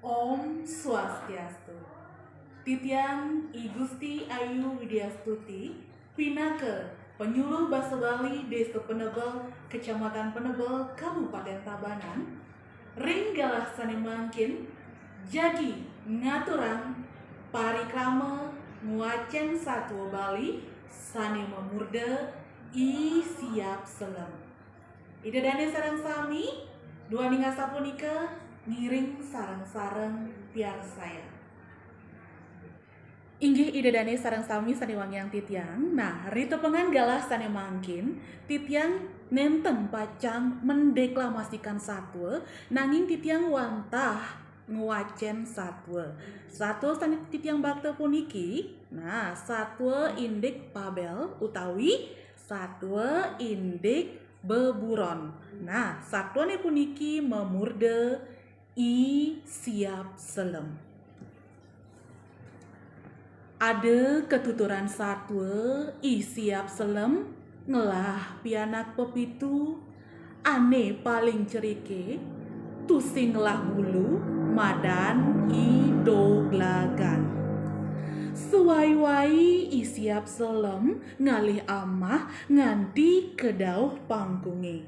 Om Swastiastu. Titiang I Gusti Ayu Widyastuti, Pinaka, penyuluh Basa Bali Desa Penebel, Kecamatan Penebel, Kabupaten Tabanan, Ringgalah Sanemangkin, Jagi Ngaturang, Parikrama, Nguacen Satwa Bali, Sanema Murda, I Siap Selem. Ida dane sarang sami, dua ninga sapunika, ngiring sarang-sarang piar saya. Inggih ida dane sarang sami sanewangyang titiang. Nah, rito penganggalah sanemangkin, titiang nenten pacang mendeklamasikan satwa, nanging titiang wantah nguacen satwa. Satwa titiang bakte puniki, nah satwa indik pabel utawi satwa indik beburon. Nah, satwane puniki memurde I Siap Selem. Ada ketuturan satwa I Siap Selem ngelah pianak pepitu ane paling cerike tusing ngelah bulu madan I doglagan. Suwai-wai I Siap Selem ngalih amah nganti kedauh pangkunge.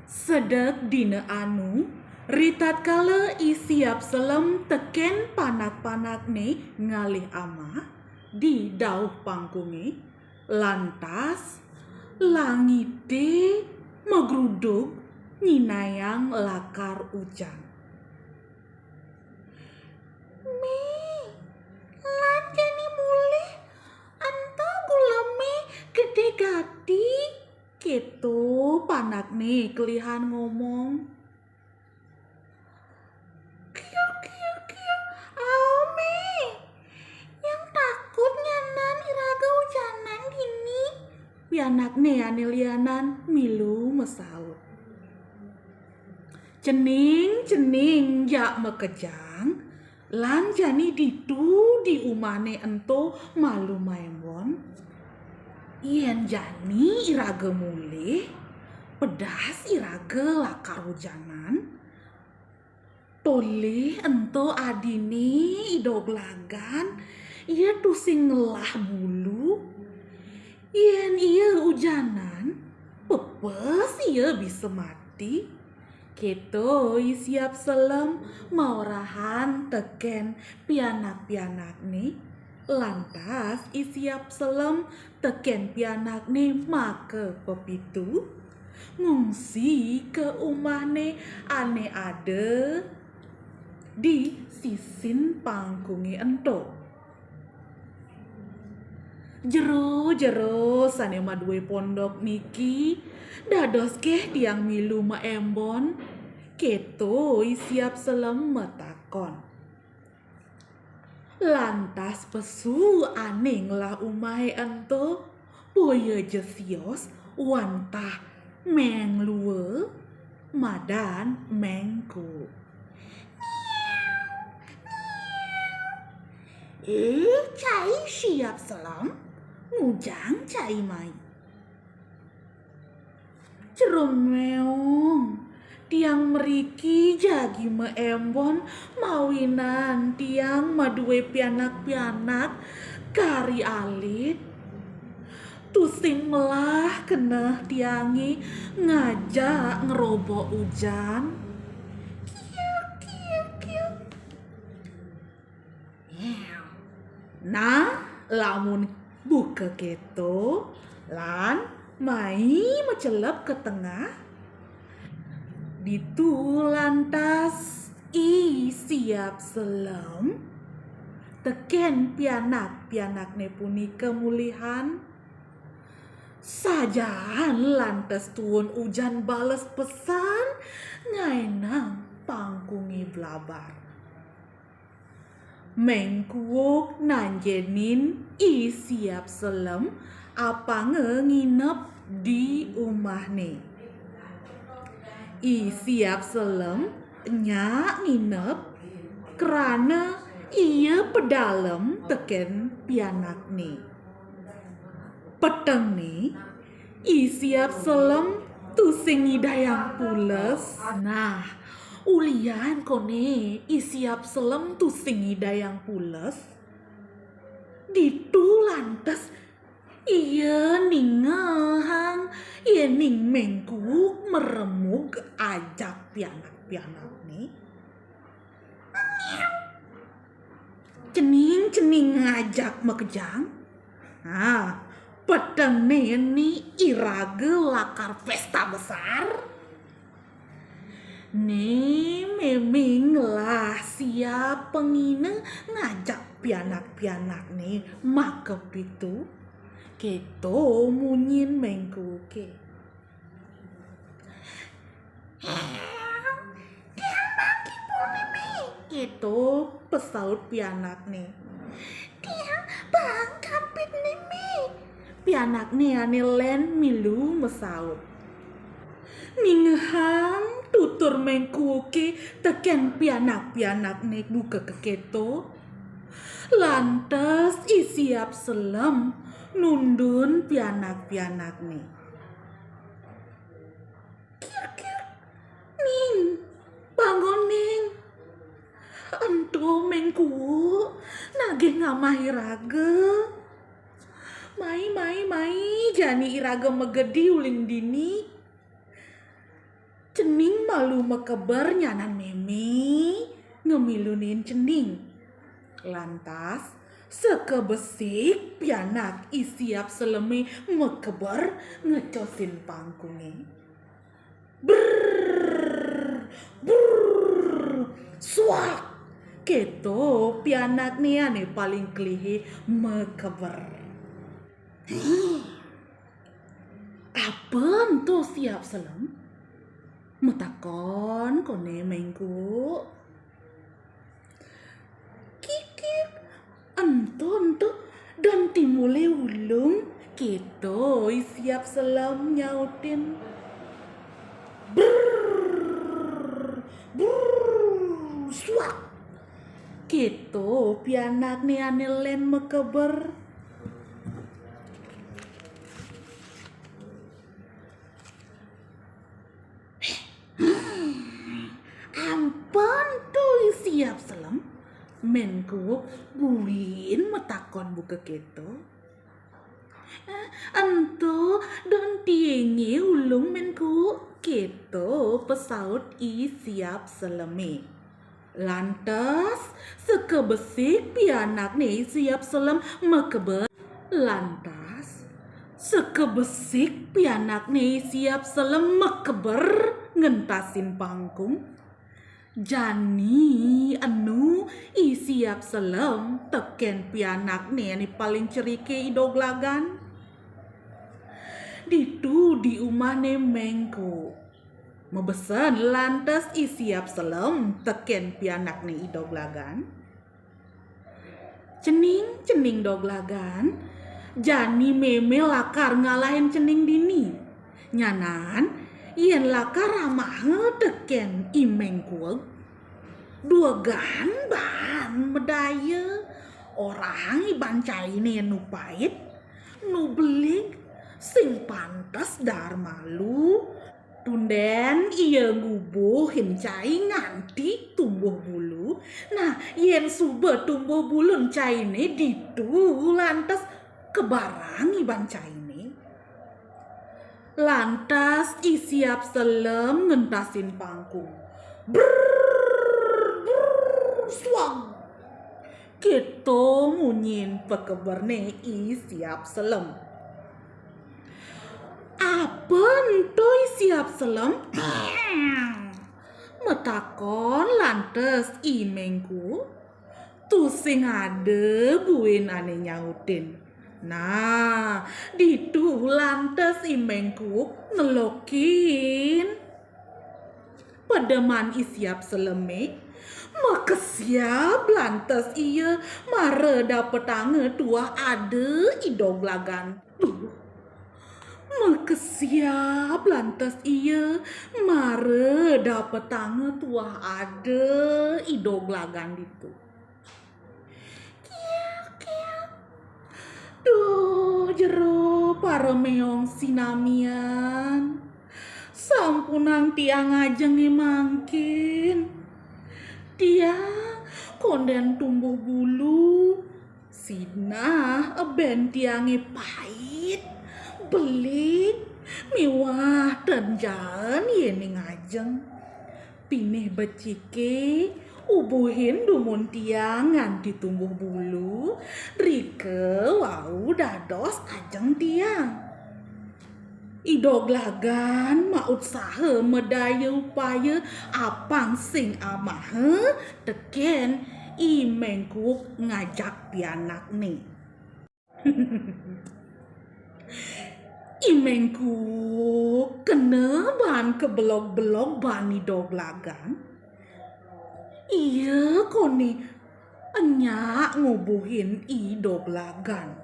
Sedek dina anu ritat kala I Siap Selem teken panak-panakne ngalih amah di dauh pangkunge, lantas langite megrudug nyinayang lakar ujan. Mi, lan jani mulih anta guleme gede gati. Keto panakne kelihan ngomong. Kiu, Aome, yang takut nyanan iraga hujanan gini. Pianakne ane lianan milu mesaut. Cening jak mekejang, lan jani ditu di umane ento malu maembon. Ien jani iraga mulih, pedas iraga lakar hujanan. Toleh ento adine idoglagan, ia tusing ngelah bulu. Ien ia hujanan, pepes ia bisa mati. Keto I Siap Selem maurahan teken pianak-pianakne. Lantas I Siap Selem teken pianakne make pepitu ngungsi ke umahne ane ada di sisin pangkunge ento. Jero sanema duwe pondok niki dados keh tiang milu maembon. Keto I Siap Selem metakon. Lantas pesu ane ngelah umahe ento boya jesios wantah meng luwe madan mengku. Cai Siap Selem ngujang cai mai. Jerum meong, tiang meriki jagi meembon mawinan tiang maduwe pianak-pianak kari alit. Tusing melah keneh tiangi ngajak ngerobok ujan. Kiu. Nah, lamun buka keto lan mai mecelep ke tengah. Ditu lantas I Siap Selem teken pianak-pianakne punika mulihan. Sajan lantas tuun ujan bales pesan ngaenang pangkungi blabar. Mengkuok nanjenin I Siap Selem apa nginep di umahne. I Siap Selem nyak nginep kerana ia pedalem teken pianakne. Petengne I Siap Selem tusing idayang pules. Nah, Ulian kone isiap selem tu singi dayang pules. Ditu lantas iya ningehang, iya ning mengkuk meremuk ajak pianak-pianak nih. Cening ngajak mekejang. Pedang ni irage lakar pesta besar. Nih memang lah siap pengine ngajak pianak-pianak nih makep itu. Keto munyin mengkuke. Keto pesaut pianak nih. Dia bang kapit nih mi. Pianak nih ane len milu mesaut. Ninghang tutur mengkuke teken pianak-pianak nih buka ke keto. Lantas isiap selem nundun pianak-pianak nih. Kir-kir, ning, bangun ning. Ento mengku, nage ngamah iraga. Mai, jani iraga megedi uling dini. Cening malu mekebar nyanan meme, ngemilunin cening. Lantas, sekebesik pianak isiap seleme mekebar ngecosin pangkunge. Brrrr, suak. Keto pianak nih ane paling kelihi mekebar. Apa tu siap selem? Metakon kone mengku. Kikik, ento dan timule ulung. Keto siap selem nyautin. Brrrr, suak. Keto pianak nih ane len mekeber. Ampun tuh siap selem. Menku buin metakon buka keto. Ento don tiengi ulung menku. Keto pesaut siap seleme. Lantas sekebesik pianak nih siap selem mekeber. Lantas sekebesik pianak nih siap selem mekeber ngentasin pangkung. Jani anu siap selem teken pianak nih paling cerike idoglagan. Ditu di umah nih mengku. Mebesen lantas siap selem teken pianak nih idoglagan. Cening doglagan. Jani meme lakar ngalahin cening dini. Nyanan yen lakar ramah teken imeng kueg. Dua ban medaya. Orang ibancai nih nu pait. Nu beling sing pantes dar malu. Tunden iya ngubuhin cai nganti tumbuh bulu. Nah yen suba tumbuh bulu cai ne ditu lantas kebarang iban cai ne. Lantas siap selem ngentasin pangkung. Brrrr, suang. Keto munyin pekebar ne siap selem. Apa entoi siap selem? Metakon lantas imengku. Tu sing ade buin ane nyautin. Nah, ditu lantas imengku ngelokin. Pedeman siap seleme. Makesiap lantas iya mare dapet tange tuah ade idoglagan. Makesiap lantas iya mare dapet tange tuah ade idoglagan itu. Duh jero para meong sinamian. sampunang tiang ajeng mangkin. Tiang konden tumbuh bulu. Sinah ben tiange pahit, belit, miwah dan jalan yeni ngajeng. Pinih becike, ubuhin dumun tiang nganti tumbuh bulu, rike wau dados ajeng tiang. Idog lagan maut sahe medaya upaya apang sing amahe teken imengkuk ngajak pianak nih. Imengkuk kena ban kebelok-belok bani dog lagan. Iya koni enyak ngubuhin idog lagan.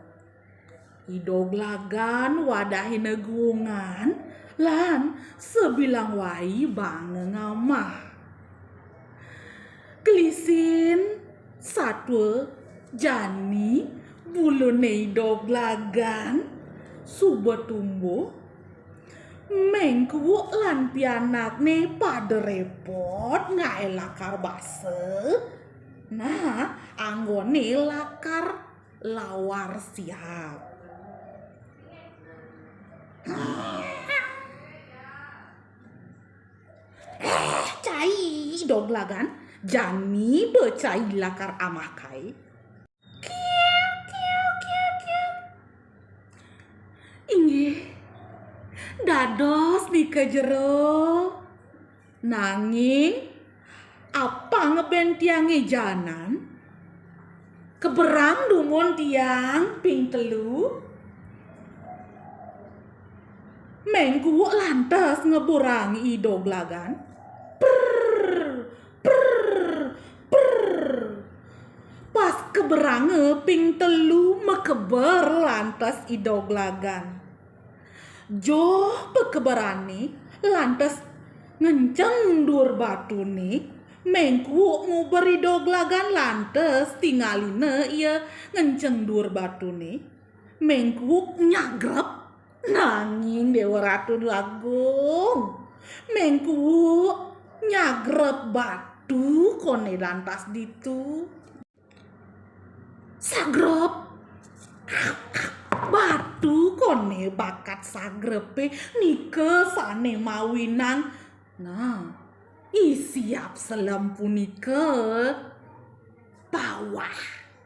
Idog lagan wadahi negungan lan sebilang wai bange ngamah. Kelisin satwa jani bulune idog lagan suba tumbuh mengku lan pianak ne pada repot ngae lakar base. Nah anggone lakar lawar siap. Cai dog lagan jani becai lakar amakai. Kiau kiau kiau kiau. Inggih dados di kejero nanging apa ngeben tiange janan keberang dumun tiang ping telu. Mengku lantas ngeburangi idog lagan. Prrr, prrr, prrr. Pas keberange ping telu mekeber lantas idog lagan. Joh pekeberani lantas ngenceng dur batu nih. Mengku nguber idog lagan lantas tinggaline ia ngenceng dur batu nih. Mengku nyagrep nanging Dewa Ratu Lagung. Mengku nyagrep batu kone lantas ditu. Sagrep batu kone bakat sagrepe nike sane mawinang. Nah isiap selem punike bawah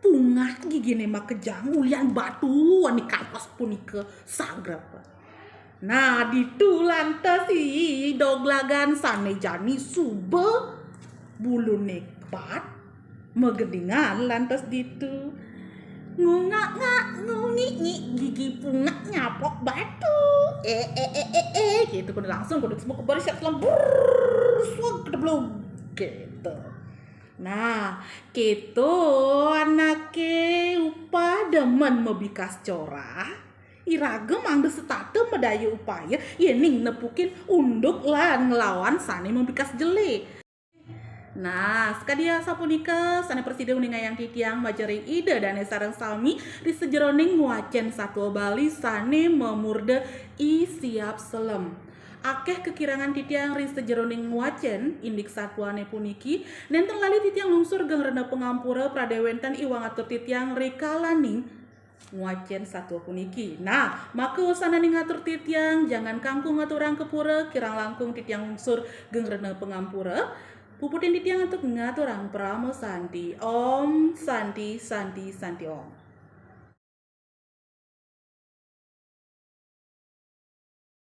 pungat gigine mak kejang ulian batu ani kapas punike sagrep. Nah ditu lantas si dog lagan sane jani suba bulune bat megedingan lantas ditu. Ngungak-ngak ngungi gigi pungat nyapok batu. Gitu kudu langsung kudu semua kebar siap lembur swag kedeblog gitu. Nah, gitu anake upa demen mebikas corah. Irage mangde setate medaya upaya yening nepukin unduk lan ngelawan sane membikas jele. Nah, sekadia sapunika sane presiden uningayang titiang majering ide dan sareng sami di sejeroning nguacen satwa Bali sane memurde i siap selem. Akeh kekirangan titiang ri sejeroning nguacen indik satwane puniki nenten lali titiang lungsur geng rena pengampura pradewentan iwang atur titiang ri kalaning nguacen satwa puniki. Nah, maka usana ning ngatur titiang jangan kangkung ngaturang kepura kirang langkung titiang lungsur geng rena pengampura. Puputin titiang untuk ngaturang pramo santi. Om santi santi santi om.